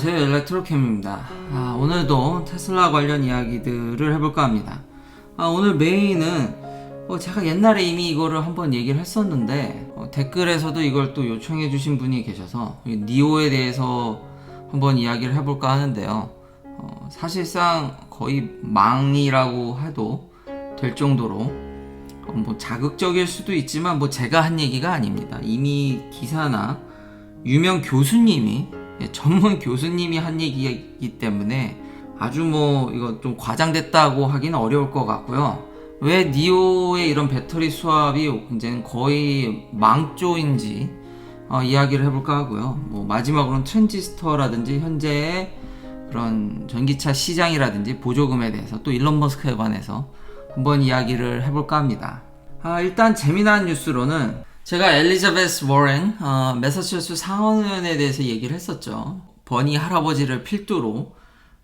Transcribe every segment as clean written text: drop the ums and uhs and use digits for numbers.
안녕하세요, 엘렉트로캠입니다. 오늘도 테슬라 관련 이야기들을 해볼까 합니다. 오늘 메인은 제가 옛날에 이미 이거를 한번 얘기를 했었는데 댓글에서도 이걸 또 요청해 주신 분이 계셔서 니오에 대해서 한번 이야기를 해볼까 하는데요. 사실상 거의 망이라고 해도 될 정도로 자극적일 수도 있지만 제가 한 얘기가 아닙니다. 이미 기사나 유명 교수님이, 전문 교수님이 한 얘기이기 때문에 아주 이거 좀 과장됐다고 하기는 어려울 것 같고요. 왜 니오의 이런 배터리 수압이 이제는 거의 망조인지 이야기를 해볼까 하고요. 마지막으로는 트랜지스터라든지 현재의 그런 전기차 시장이라든지 보조금에 대해서 또 일론 머스크에 관해서 한번 이야기를 해볼까 합니다. 일단 재미난 뉴스로는 제가 엘리자베스 워렌 매사추세츠 상원의원에 대해서 얘기를 했었죠. 버니 할아버지를 필두로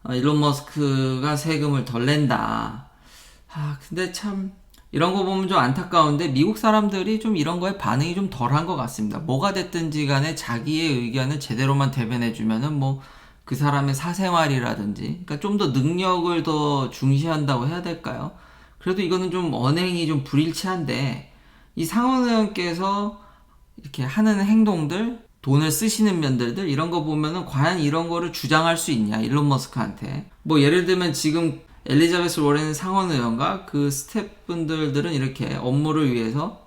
일론 머스크가 세금을 덜 낸다. 근데 참 이런 거 보면 좀 안타까운데 미국 사람들이 좀 이런 거에 반응이 좀 덜한 것 같습니다. 뭐가 됐든지 간에 자기의 의견을 제대로만 대변해주면은 그 사람의 사생활이라든지, 그러니까 좀 더 능력을 더 중시한다고 해야 될까요? 그래도 이거는 좀 언행이 좀 불일치한데, 이 상원의원께서 이렇게 하는 행동들, 돈을 쓰시는 면들들, 이런 거 보면은 과연 이런 거를 주장할 수 있냐, 일론 머스크한테. 예를 들면 지금 엘리자베스 워렌 상원의원과 그 스태프분들은 이렇게 업무를 위해서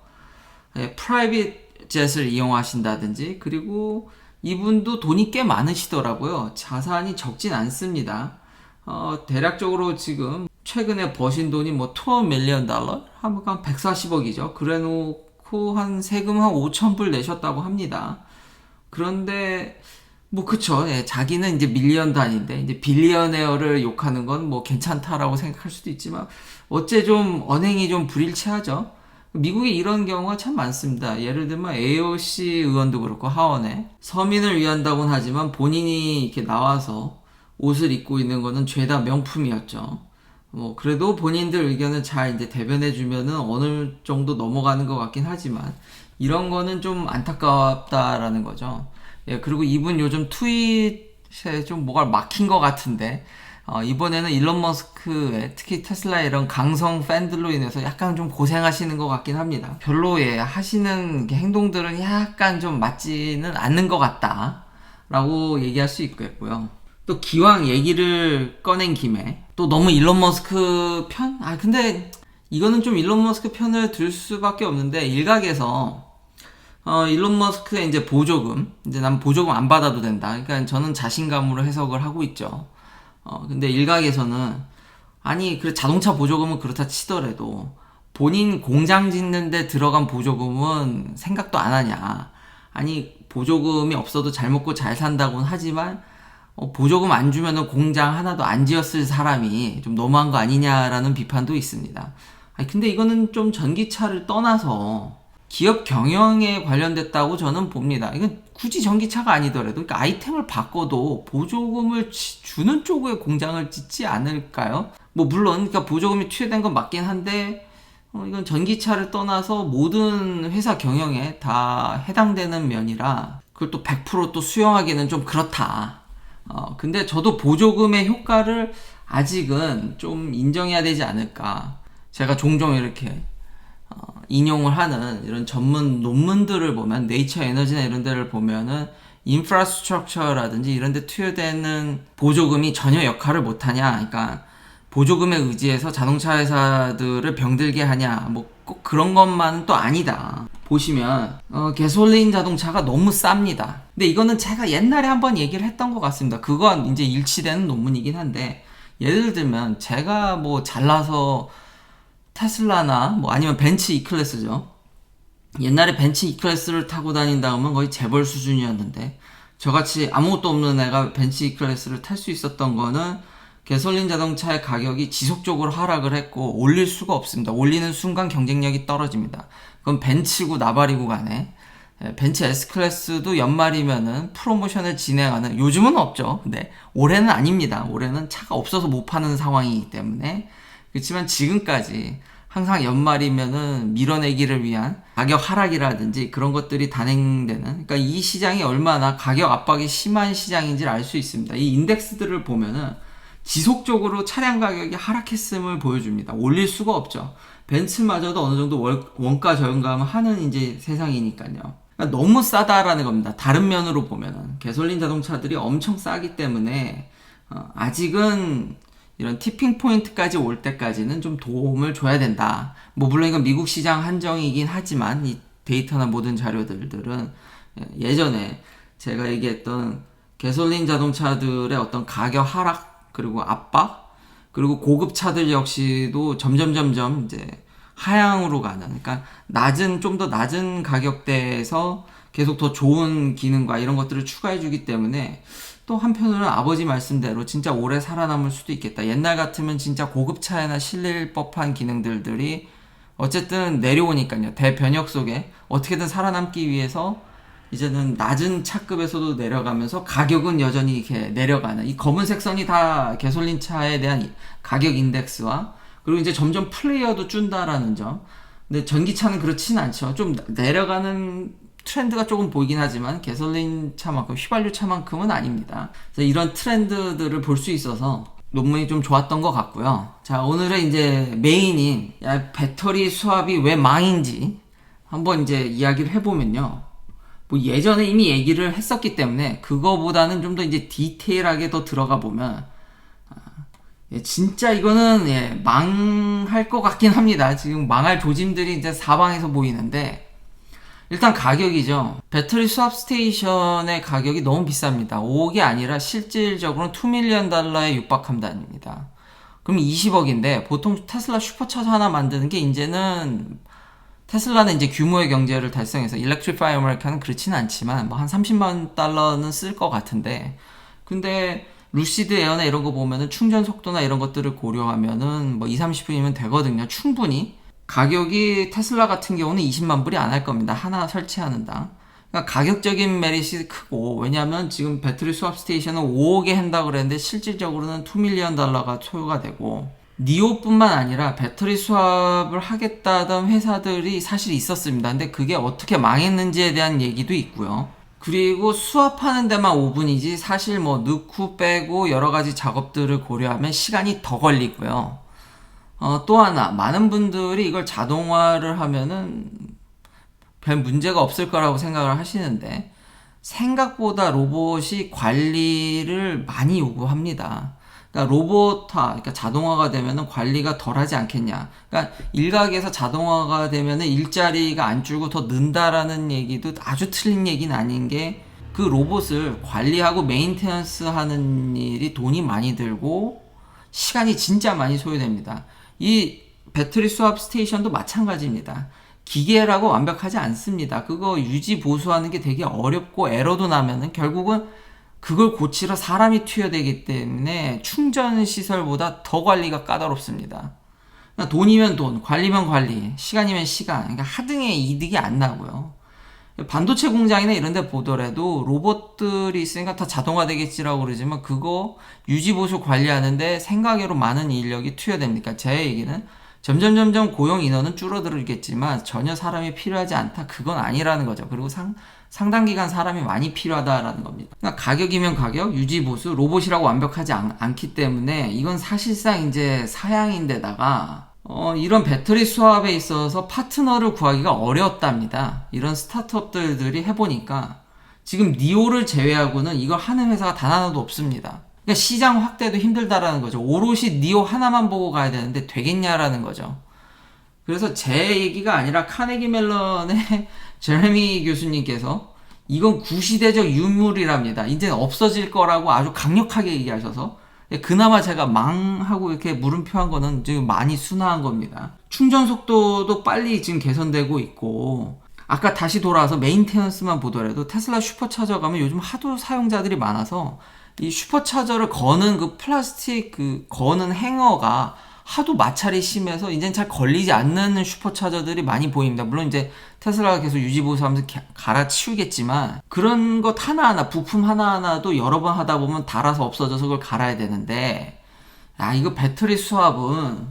프라이빗 jet을 이용하신다든지, 그리고 이분도 돈이 꽤 많으시더라고요. 자산이 적진 않습니다. 대략적으로 지금 최근에 버신 돈이 $2 밀리언? 한 140억이죠. 그래 놓고 세금 한 5,000불 내셨다고 합니다. 그런데 그쵸. 자기는 이제 밀리언 단위인데 이제 빌리언웨어를 욕하는 건 괜찮다라고 생각할 수도 있지만 어째 좀 언행이 좀 불일치하죠. 미국에 이런 경우가 참 많습니다. 예를 들면 AOC 의원도 그렇고 하원에 서민을 위한다고는 하지만 본인이 이렇게 나와서 옷을 입고 있는 거는 죄다 명품이었죠. 그래도 본인들 의견을 잘 이제 대변해주면은 어느 정도 넘어가는 것 같긴 하지만 이런 거는 좀 안타깝다라는 거죠. 그리고 이분 요즘 트윗에 좀 뭐가 막힌 것 같은데, 이번에는 일론 머스크의 특히 테슬라의 이런 강성 팬들로 인해서 약간 좀 고생하시는 것 같긴 합니다. 별로 하시는 행동들은 약간 좀 맞지는 않는 것 같다 라고 얘기할 수 있겠고요. 또 기왕 얘기를 꺼낸 김에 또 너무 일론 머스크 편? 근데 이거는 좀 일론 머스크 편을 들 수밖에 없는데, 일각에서 일론 머스크의 이제 보조금, 이제 난 보조금 안 받아도 된다. 그러니까 저는 자신감으로 해석을 하고 있죠. 근데 일각에서는 그래 자동차 보조금은 그렇다 치더라도 본인 공장 짓는데 들어간 보조금은 생각도 안 하냐. 보조금이 없어도 잘 먹고 잘 산다고는 하지만 보조금 안 주면은 공장 하나도 안 지었을 사람이 좀 너무한 거 아니냐라는 비판도 있습니다. 근데 이거는 좀 전기차를 떠나서 기업 경영에 관련됐다고 저는 봅니다. 이건 굳이 전기차가 아니더라도, 그러니까 아이템을 바꿔도 보조금을 주는 쪽에 공장을 짓지 않을까요? 물론, 그러니까 보조금이 투여된 건 맞긴 한데, 이건 전기차를 떠나서 모든 회사 경영에 다 해당되는 면이라, 그걸 또 100% 또 수용하기는 좀 그렇다. 근데 저도 보조금의 효과를 아직은 좀 인정해야 되지 않을까. 제가 종종 이렇게 인용을 하는 이런 전문 논문들을 보면, 네이처 에너지나 이런 데를 보면은 인프라스트럭처라든지 이런 데 투여되는 보조금이 전혀 역할을 못하냐, 그러니까 보조금에 의지해서 자동차 회사들을 병들게 하냐, 꼭 그런 것만은 또 아니다. 보시면 가솔린 자동차가 너무 쌉니다. 근데 이거는 제가 옛날에 한번 얘기를 했던 것 같습니다. 그건 이제 일치되는 논문이긴 한데, 예를 들면 제가 잘나서 테슬라나 아니면 벤츠 E클래스죠. 옛날에 벤츠 E클래스를 타고 다닌다 하면 거의 재벌 수준이었는데, 저같이 아무것도 없는 애가 벤츠 E클래스를 탈 수 있었던 거는 가솔린 자동차의 가격이 지속적으로 하락을 했고 올릴 수가 없습니다. 올리는 순간 경쟁력이 떨어집니다. 그건 벤츠고 나발이고 간에 벤츠 S클래스도 연말이면은 프로모션을 진행하는, 요즘은 없죠. 근데 올해는 아닙니다. 올해는 차가 없어서 못 파는 상황이기 때문에. 그렇지만 지금까지 항상 연말이면은 밀어내기를 위한 가격 하락이라든지 그런 것들이 단행되는, 그러니까 이 시장이 얼마나 가격 압박이 심한 시장인지를 알 수 있습니다. 이 인덱스들을 보면은 지속적으로 차량 가격이 하락했음을 보여줍니다. 올릴 수가 없죠. 벤츠마저도 어느 정도 원가 저감을 하는 이제 세상이니까요. 그러니까 너무 싸다라는 겁니다. 다른 면으로 보면은 개솔린 자동차들이 엄청 싸기 때문에 아직은 이런 티핑 포인트까지 올 때까지는 좀 도움을 줘야 된다. 뭐 물론 이건 미국 시장 한정이긴 하지만 이 데이터나 모든 자료들은 예전에 제가 얘기했던 개솔린 자동차들의 어떤 가격 하락 그리고 압박 그리고 고급 차들 역시도 점점 이제 하향으로 가는, 그러니까 좀 더 낮은 가격대에서 계속 더 좋은 기능과 이런 것들을 추가해 주기 때문에 또 한편으로는 아버지 말씀대로 진짜 오래 살아남을 수도 있겠다. 옛날 같으면 진짜 고급차에나 실릴 법한 기능들이 어쨌든 내려오니까요. 대변혁 속에 어떻게든 살아남기 위해서 이제는 낮은 차급에서도 내려가면서 가격은 여전히 이렇게 내려가는, 이 검은색 선이 다 개솔린 차에 대한 가격 인덱스와, 그리고 이제 점점 플레이어도 준다라는 점. 근데 전기차는 그렇진 않죠. 좀 내려가는 트렌드가 조금 보이긴 하지만 개솔린 차만큼, 휘발유 차만큼은 아닙니다. 그래서 이런 트렌드들을 볼 수 있어서 논문이 좀 좋았던 것 같고요. 자, 오늘은 이제 메인인 배터리 수압이 왜 망인지 한번 이제 이야기를 해보면요. 뭐 예전에 이미 얘기를 했었기 때문에 그거보다는 좀 더 이제 디테일하게 더 들어가 보면 진짜 이거는 망할 것 같긴 합니다. 지금 망할 조짐들이 이제 사방에서 보이는데, 일단 가격이죠. 배터리 수압 스테이션의 가격이 너무 비쌉니다. 5억이 아니라 실질적으로는 $2밀리언에 육박한다입니다. 그럼 20억인데 보통 테슬라 슈퍼차저 하나 만드는 게 이제는, 테슬라는 이제 규모의 경제를 달성해서 일렉트리파이 아메리카는 그렇지는 않지만 뭐 한 $30만 쓸 것 같은데, 근데 루시드 에어나 이런 거 보면은 충전 속도나 이런 것들을 고려하면은 뭐 2-30분이면 되거든요. 충분히. 가격이 테슬라 같은 경우는 20만 불이 안 할 겁니다. 하나 설치하는 당. 그러니까 가격적인 메리트이 크고, 왜냐하면 지금 배터리 수압 스테이션은 5억에 한다고 그랬는데 실질적으로는 $2밀리언가 소요가 되고, 니오뿐만 아니라 배터리 수압을 하겠다던 회사들이 사실 있었습니다. 근데 그게 어떻게 망했는지에 대한 얘기도 있고요. 그리고 수압하는 데만 5분이지 사실 뭐 넣고 빼고 여러 가지 작업들을 고려하면 시간이 더 걸리고요. 또 하나, 많은 분들이 이걸 자동화를 하면은 별 문제가 없을 거라고 생각을 하시는데, 생각보다 로봇이 관리를 많이 요구합니다. 그러니까 그러니까 자동화가 되면은 관리가 덜 하지 않겠냐. 그러니까 일각에서 자동화가 되면은 일자리가 안 줄고 더 는다라는 얘기도 아주 틀린 얘기는 아닌 게, 그 로봇을 관리하고 메인테넌스 하는 일이 돈이 많이 들고 시간이 진짜 많이 소요됩니다. 이 배터리 수압 스테이션도 마찬가지입니다. 기계라고 완벽하지 않습니다. 그거 유지 보수하는 게 되게 어렵고 에러도 나면은 결국은 그걸 고치러 사람이 투여되기 때문에 충전 시설보다 더 관리가 까다롭습니다. 그러니까 돈이면 돈, 관리면 관리, 시간이면 시간, 그러니까 하등의 이득이 안 나고요. 반도체 공장이나 이런 데 보더라도 로봇들이 있으니까 다 자동화되겠지라고 그러지만 그거 유지 보수 관리하는데 생각외로 많은 인력이 투여됩니까? 제 얘기는 점점 고용 인원은 줄어들겠지만 전혀 사람이 필요하지 않다. 그건 아니라는 거죠. 그리고 상당 기간 사람이 많이 필요하다라는 겁니다. 그러니까 가격이면 가격, 유지 보수, 로봇이라고 완벽하지 않기 때문에 이건 사실상 이제 사양인데다가 이런 배터리 수압에 있어서 파트너를 구하기가 어려웠답니다. 이런 스타트업들이 해보니까 지금 니오를 제외하고는 이걸 하는 회사가 단 하나도 없습니다. 그러니까 시장 확대도 힘들다라는 거죠. 오롯이 니오 하나만 보고 가야 되는데 되겠냐라는 거죠. 그래서 제 얘기가 아니라 카네기 멜런의 제레미 교수님께서 이건 구시대적 유물이랍니다. 이제는 없어질 거라고 아주 강력하게 얘기하셔서, 그나마 제가 망하고 이렇게 물음표한 거는 지금 많이 순화한 겁니다. 충전 속도도 빨리 지금 개선되고 있고, 아까 다시 돌아와서 메인테넌스만 보더라도 테슬라 슈퍼차저 가면 요즘 하도 사용자들이 많아서 이 슈퍼차저를 거는 그 플라스틱 거는 행어가 하도 마찰이 심해서 이제는 잘 걸리지 않는 슈퍼차저들이 많이 보입니다. 물론 이제 테슬라가 계속 유지보수하면서 갈아치우겠지만, 그런 것 하나하나, 부품 하나하나도 여러 번 하다 보면 닳아서 없어져서 그걸 갈아야 되는데, 이거 배터리 수압은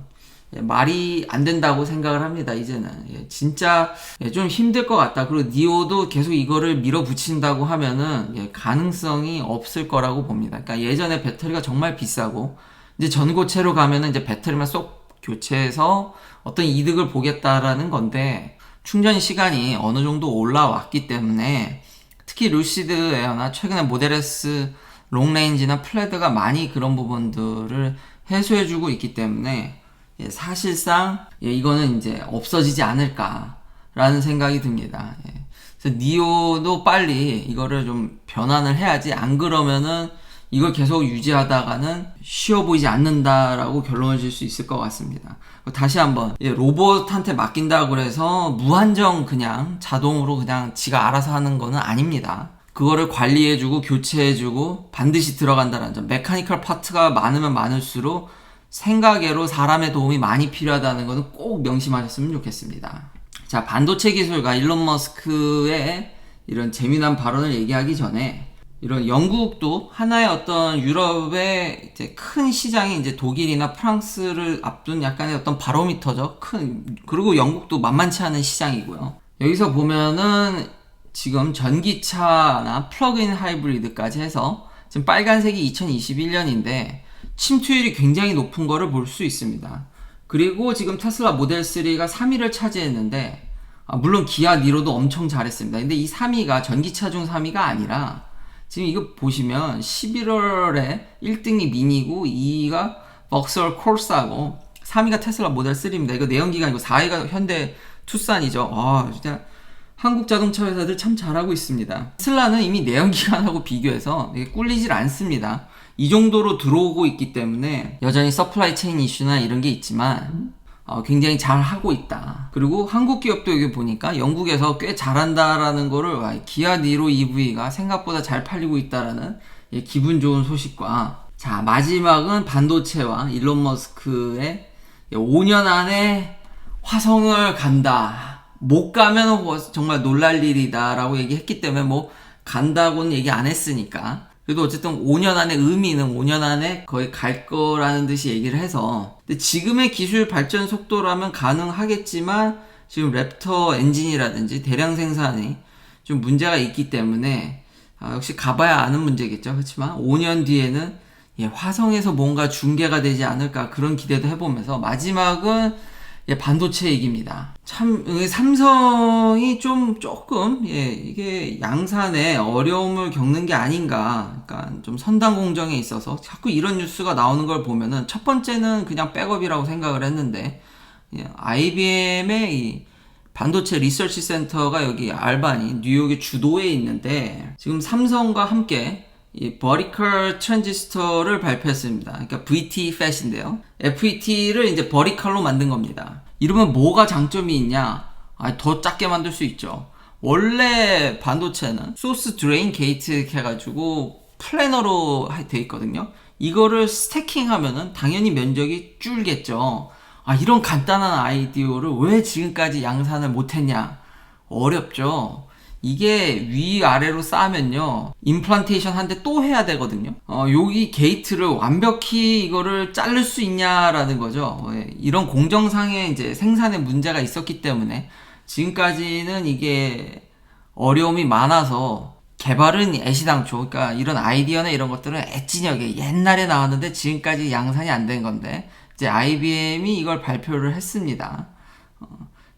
말이 안 된다고 생각을 합니다. 이제는 진짜 좀 힘들 것 같다. 그리고 니오도 계속 이거를 밀어붙인다고 하면은 가능성이 없을 거라고 봅니다. 그러니까 예전에 배터리가 정말 비싸고 이제 전고체로 가면은 이제 배터리만 쏙 교체해서 어떤 이득을 보겠다라는 건데, 충전 시간이 어느 정도 올라왔기 때문에 특히 루시드 에어나 최근에 모델 S 롱레인지나 플레드가 많이 그런 부분들을 해소해주고 있기 때문에 사실상 이거는 이제 없어지지 않을까라는 생각이 듭니다. 그래서 니오도 빨리 이거를 좀 변환을 해야지, 안 그러면은 이걸 계속 유지하다가는 쉬워 보이지 않는다라고 결론을 질 수 있을 것 같습니다. 다시 한번 로봇한테 맡긴다고 해서 무한정 그냥 자동으로 그냥 지가 알아서 하는 거는 아닙니다. 그거를 관리해주고 교체해주고 반드시 들어간다는 점, 메카니컬 파트가 많으면 많을수록 생각외로 사람의 도움이 많이 필요하다는 것은 꼭 명심하셨으면 좋겠습니다. 자, 반도체 기술가 일론 머스크의 이런 재미난 발언을 얘기하기 전에, 이런 영국도 하나의 어떤 유럽의 이제 큰 시장이 이제 독일이나 프랑스를 앞둔 약간의 어떤 바로미터죠. 그리고 영국도 만만치 않은 시장이고요. 여기서 보면은 지금 전기차나 플러그인 하이브리드까지 해서 지금 빨간색이 2021년인데 침투율이 굉장히 높은 거를 볼 수 있습니다. 그리고 지금 테슬라 모델 3가 3위를 차지했는데, 물론 기아 니로도 엄청 잘했습니다. 근데 이 3위가 전기차 중 3위가 아니라, 지금 이거 보시면 11월에 1등이 미니고 2위가 벅스월 콜사고 3위가 테슬라 모델 3입니다. 이거 내연기가 아니고 4위가 현대 투싼이죠. 진짜 한국 자동차 회사들 참 잘하고 있습니다. 테슬라는 이미 내연기관하고 비교해서 꿀리질 않습니다. 이 정도로 들어오고 있기 때문에 여전히 서플라이 체인 이슈나 이런 게 있지만 굉장히 잘 하고 있다. 그리고 한국 기업도 여기 보니까 영국에서 꽤 잘한다라는 거를, 기아 니로 EV가 생각보다 잘 팔리고 있다라는 기분 좋은 소식과, 자, 마지막은 반도체와 일론 머스크의 5년 안에 화성을 간다, 못 가면 정말 놀랄 일이다 라고 얘기했기 때문에 뭐 간다고는 얘기 안 했으니까, 그래도 어쨌든 5년 안에 의미는 5년 안에 거의 갈 거라는 듯이 얘기를 해서, 근데 지금의 기술 발전 속도라면 가능하겠지만 지금 랩터 엔진이라든지 대량 생산이 좀 문제가 있기 때문에 역시 가봐야 아는 문제겠죠. 그렇지만 5년 뒤에는 화성에서 뭔가 중계가 되지 않을까, 그런 기대도 해보면서, 마지막은 반도체 얘기입니다. 참 삼성이 조금 이게 양산에 어려움을 겪는 게 아닌가. 그러니까 좀 선당 공정에 있어서 자꾸 이런 뉴스가 나오는 걸 보면은, 첫 번째는 그냥 백업이라고 생각을 했는데, IBM의 이 반도체 리서치 센터가 여기 알바니 뉴욕의 주도에 있는데, 지금 삼성과 함께 이 버티컬 트랜지스터를 발표했습니다. 그러니까 VT-FET인데요. FET를 이제 버티컬로 만든 겁니다. 이러면 뭐가 장점이 있냐? 더 작게 만들 수 있죠. 원래 반도체는 소스 드레인 게이트 해가지고 플래너로 돼 있거든요. 이거를 스태킹하면은 당연히 면적이 줄겠죠. 이런 간단한 아이디어를 왜 지금까지 양산을 못했냐? 어렵죠. 이게 위아래로 쌓으면요, 임플란테이션 한데 또 해야 되거든요. 여기 게이트를 완벽히 이거를 자를 수 있냐라는 거죠. 이런 공정상의 이제 생산에 문제가 있었기 때문에 지금까지는 이게 어려움이 많아서 개발은 애시당초, 그러니까 이런 아이디어나 이런 것들은 애찐하게 옛날에 나왔는데 지금까지 양산이 안 된 건데, 이제 IBM이 이걸 발표를 했습니다.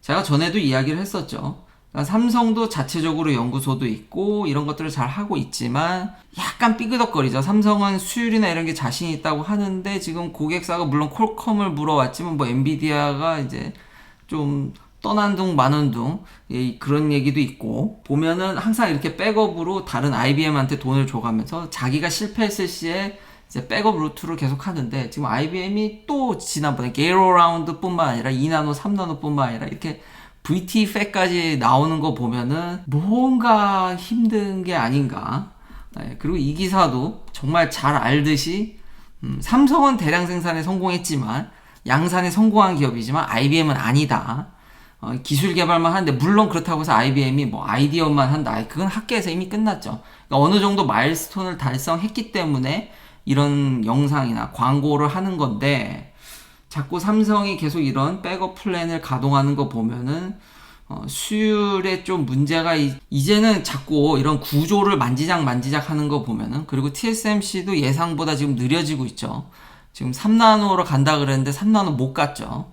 제가 전에도 이야기를 했었죠. 그러니까 삼성도 자체적으로 연구소도 있고 이런 것들을 잘 하고 있지만 약간 삐그덕거리죠. 삼성은 수율이나 이런 게 자신 있다고 하는데, 지금 고객사가 물론 퀄컴을 물어왔지만 뭐 엔비디아가 이제 좀 떠난 둥 마는 둥 그런 얘기도 있고, 보면은 항상 이렇게 백업으로 다른 IBM한테 돈을 줘가면서 자기가 실패했을 시에 이제 백업 루트를 계속 하는데, 지금 IBM이 또 지난번에 게이로라운드 뿐만 아니라 2나노, 3나노 뿐만 아니라 이렇게 VT-FET까지 나오는 거 보면은 뭔가 힘든 게 아닌가. 그리고 이 기사도 정말 잘 알듯이, 삼성은 대량 생산에 성공했지만 양산에 성공한 기업이지만 IBM은 아니다. 기술 개발만 하는데, 물론 그렇다고 해서 IBM이 뭐 아이디어만 한다, 그건 학계에서 이미 끝났죠. 그러니까 어느 정도 마일스톤을 달성했기 때문에 이런 영상이나 광고를 하는 건데, 자꾸 삼성이 계속 이런 백업 플랜을 가동하는 거 보면은 수율에 좀 문제가 이제는 자꾸 이런 구조를 만지작 하는 거 보면은, 그리고 TSMC도 예상보다 지금 느려지고 있죠. 지금 3나노로 간다 그랬는데 3나노 못 갔죠.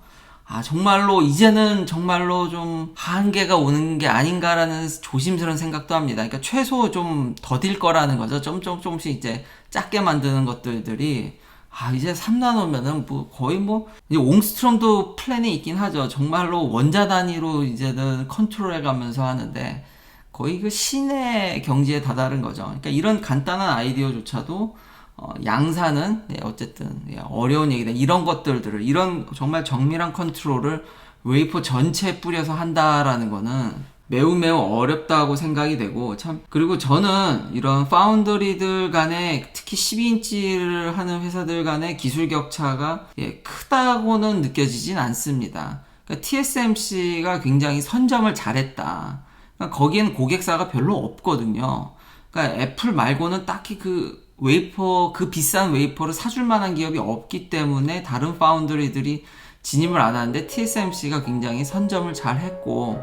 정말로 이제는 정말로 좀 한계가 오는 게 아닌가라는 조심스러운 생각도 합니다. 그러니까 최소 좀 더딜 거라는 거죠. 조금씩 이제 작게 만드는 것들이 이제 3나노면은 거의 이제 옹스트롬도 플랜이 있긴 하죠. 정말로 원자 단위로 이제는 컨트롤해 가면서 하는데 거의 그 신의 경지에 다다른 거죠. 그러니까 이런 간단한 아이디어조차도 양산은 어쨌든 어려운 얘기다. 이런 것들을 이런 정말 정밀한 컨트롤을 웨이퍼 전체에 뿌려서 한다라는 거는 매우 어렵다고 생각이 되고, 참, 그리고 저는 이런 파운더리들 간에 특히 12인치를 하는 회사들 간의 기술 격차가 크다고는 느껴지진 않습니다. 그러니까 TSMC가 굉장히 선점을 잘했다. 그러니까 거기에는 고객사가 별로 없거든요. 그러니까 애플 말고는 딱히 그 비싼 웨이퍼를 사줄 만한 기업이 없기 때문에 다른 파운드리들이 진입을 안 하는데, TSMC가 굉장히 선점을 잘 했고,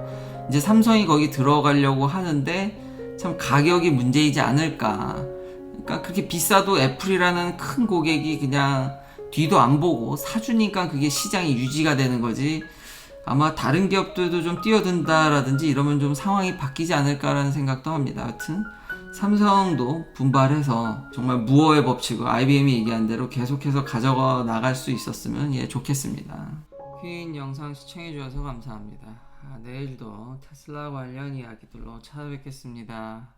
이제 삼성이 거기 들어가려고 하는데 참 가격이 문제이지 않을까. 그러니까 그렇게 비싸도 애플이라는 큰 고객이 그냥 뒤도 안 보고 사주니까 그게 시장이 유지가 되는 거지. 아마 다른 기업들도 좀 뛰어든다라든지 이러면 좀 상황이 바뀌지 않을까라는 생각도 합니다. 하여튼 삼성도 분발해서 정말 무어의 법칙을 IBM이 얘기한 대로 계속해서 가져가 나갈 수 있었으면 좋겠습니다. 퀸 영상 시청해주셔서 감사합니다. 내일도 테슬라 관련 이야기들로 찾아뵙겠습니다.